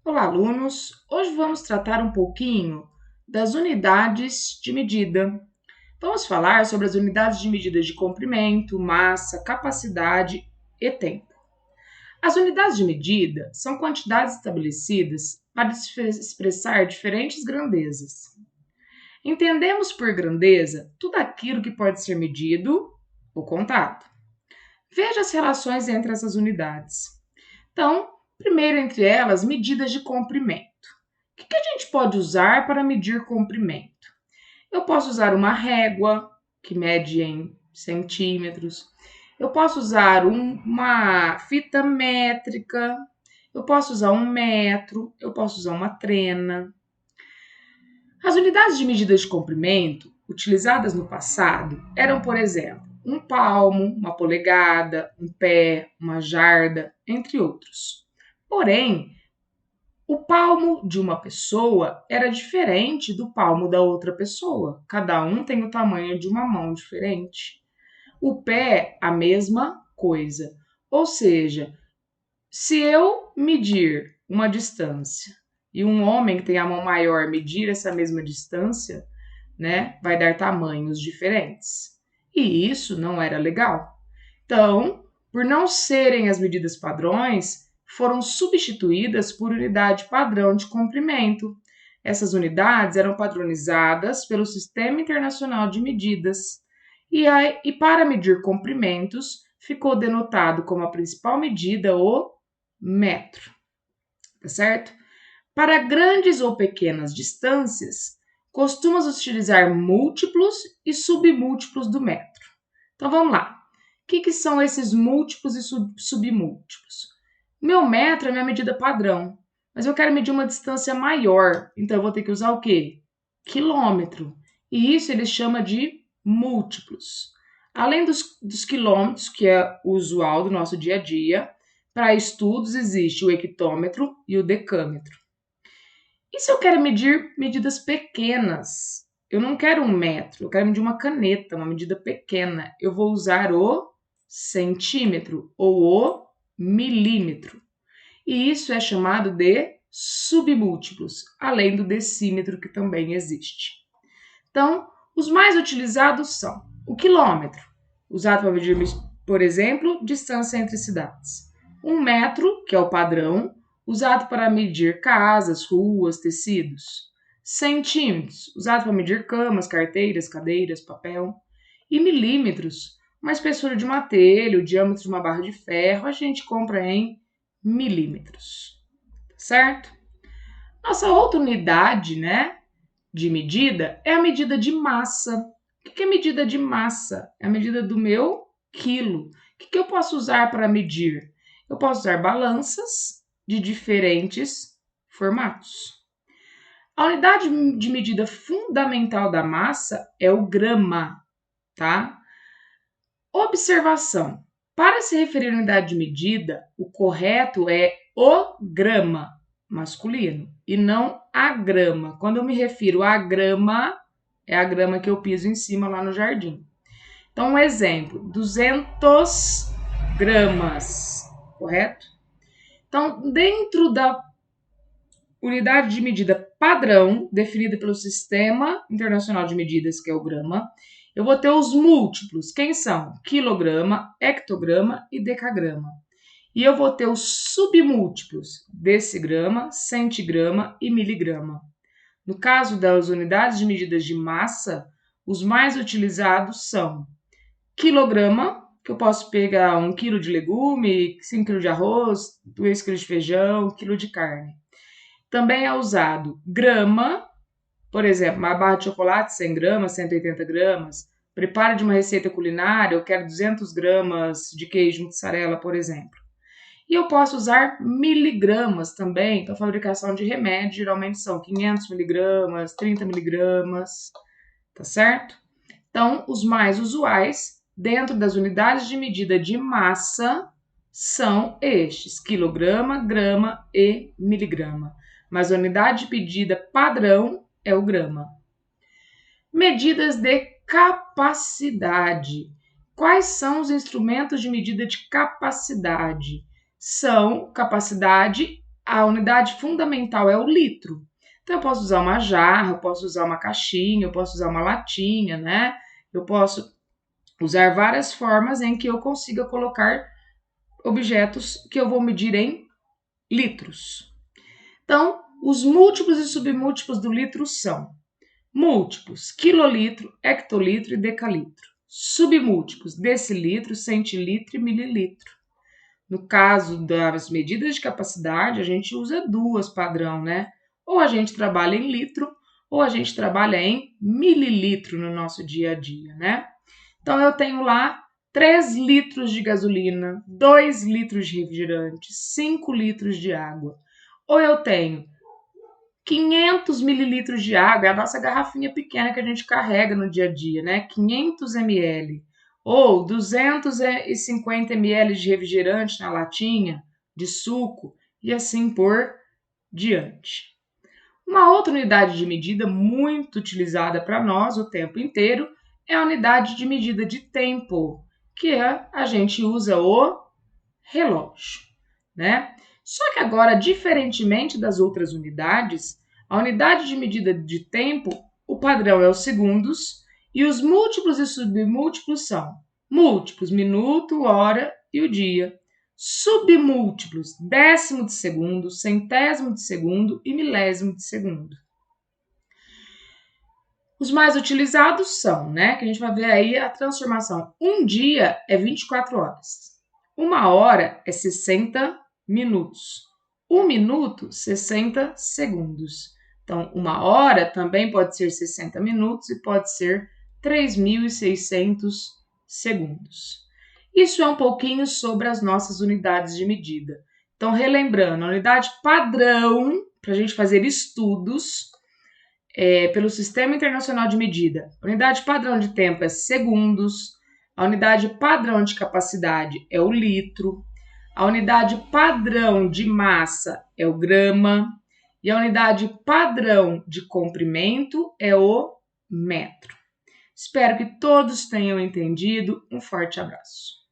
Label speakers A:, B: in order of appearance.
A: Olá, alunos! Hoje vamos tratar um pouquinho das unidades de medida. Vamos falar sobre as unidades de medida de comprimento, massa, capacidade e tempo. As unidades de medida são quantidades estabelecidas para expressar diferentes grandezas. Entendemos por grandeza tudo aquilo que pode ser medido ou contado. Veja as relações entre essas unidades. Então, primeiro entre elas, medidas de comprimento. O que a gente pode usar para medir comprimento? Eu posso usar uma régua, que mede em centímetros. Eu posso usar uma fita métrica. Eu posso usar um metro. Eu posso usar uma trena. As unidades de medida de comprimento utilizadas no passado eram, por exemplo, um palmo, uma polegada, um pé, uma jarda, entre outros. Porém, o palmo de uma pessoa era diferente do palmo da outra pessoa. Cada um tem o tamanho de uma mão diferente. O pé, a mesma coisa. Ou seja, se eu medir uma distância e um homem que tem a mão maior medir essa mesma distância, né, vai dar tamanhos diferentes. E isso não era legal. Então, por não serem as medidas padrões, foram substituídas por unidade padrão de comprimento. Essas unidades eram padronizadas pelo Sistema Internacional de Medidas e para medir comprimentos ficou denotado como a principal medida o metro, tá certo? Para grandes ou pequenas distâncias, costumamos utilizar múltiplos e submúltiplos do metro. Então vamos lá. O que são esses múltiplos e submúltiplos? Meu metro é minha medida padrão, mas eu quero medir uma distância maior, então eu vou ter que usar o quê? Quilômetro. E isso ele chama de múltiplos. Além dos quilômetros, que é o usual do nosso dia a dia, para estudos existe o hectômetro e o decâmetro. E se eu quero medir medidas pequenas? Eu não quero um metro, eu quero medir uma caneta, uma medida pequena. Eu vou usar o centímetro ou o milímetro. E isso é chamado de submúltiplos, além do decímetro que também existe. Então, os mais utilizados são o quilômetro, usado para medir, por exemplo, distância entre cidades. Um metro, que é o padrão, usado para medir casas, ruas, tecidos. Centímetros, usado para medir camas, carteiras, cadeiras, papel. E milímetros, uma espessura de uma telha, o diâmetro de uma barra de ferro, a gente compra em milímetros, certo? Nossa outra unidade, né, de medida é a medida de massa. O que é medida de massa? É a medida do meu quilo. O que eu posso usar para medir? Eu posso usar balanças de diferentes formatos. A unidade de medida fundamental da massa é o grama, tá? Observação. Para se referir à unidade de medida, o correto é o grama, masculino, e não a grama. Quando eu me refiro a grama, é a grama que eu piso em cima lá no jardim. Então, um exemplo, 200 gramas, correto? Então, dentro da unidade de medida padrão, definida pelo Sistema Internacional de Medidas, que é o grama, eu vou ter os múltiplos. Quem são? Quilograma, hectograma e decagrama. E eu vou ter os submúltiplos, decigrama, centigrama e miligrama. No caso das unidades de medidas de massa, os mais utilizados são quilograma, que eu posso pegar 1 quilo de legume, 5 kg de arroz, 2 kg de feijão, 1 quilo de carne. Também é usado grama, por exemplo, uma barra de chocolate 100 gramas, 180 gramas. Preparo de uma receita culinária, eu quero 200 gramas de queijo mussarela, por exemplo. E eu posso usar miligramas também para fabricação de remédio, geralmente são 500 miligramas, 30 miligramas, tá certo? Então, os mais usuais dentro das unidades de medida de massa são estes: quilograma, grama e miligrama. Mas a unidade de medida padrão é o grama. Medidas de capacidade. Quais são os instrumentos de medida de capacidade? São capacidade a unidade fundamental é o litro. Então, eu posso usar uma jarra, eu posso usar uma caixinha, eu posso usar uma latinha, né? Eu posso usar várias formas em que eu consiga colocar objetos que eu vou medir em litros. Então, os múltiplos e submúltiplos do litro são múltiplos, quilolitro, hectolitro e decalitro. Submúltiplos, decilitro, centilitro e mililitro. No caso das medidas de capacidade, a gente usa duas padrão, né? Ou a gente trabalha em litro, ou a gente trabalha em mililitro no nosso dia a dia, né? Então, eu tenho lá 3 litros de gasolina, 2 litros de refrigerante, 5 litros de água. Ou eu tenho 500 mililitros de água, é a nossa garrafinha pequena que a gente carrega no dia a dia, né? 500 ml. Ou 250 ml de refrigerante na latinha, de suco, e assim por diante. Uma outra unidade de medida muito utilizada para nós o tempo inteiro é a unidade de medida de tempo, que a gente usa o relógio, né? Só que agora, diferentemente das outras unidades, a unidade de medida de tempo, o padrão é os segundos, e os múltiplos e submúltiplos são múltiplos, minuto, hora e o dia. Submúltiplos, décimo de segundo, centésimo de segundo e milésimo de segundo. Os mais utilizados são, né, que a gente vai ver aí a transformação. Um dia é 24 horas. Uma hora é 60 minutos. Um minuto, 60 segundos. Então, uma hora também pode ser 60 minutos e pode ser 3.600 segundos. Isso é um pouquinho sobre as nossas unidades de medida. Então, relembrando, a unidade padrão para a gente fazer estudos pelo Sistema Internacional de Medida. A unidade padrão de tempo é segundos, a unidade padrão de capacidade é o litro, a unidade padrão de massa é o grama e a unidade padrão de comprimento é o metro. Espero que todos tenham entendido. Um forte abraço.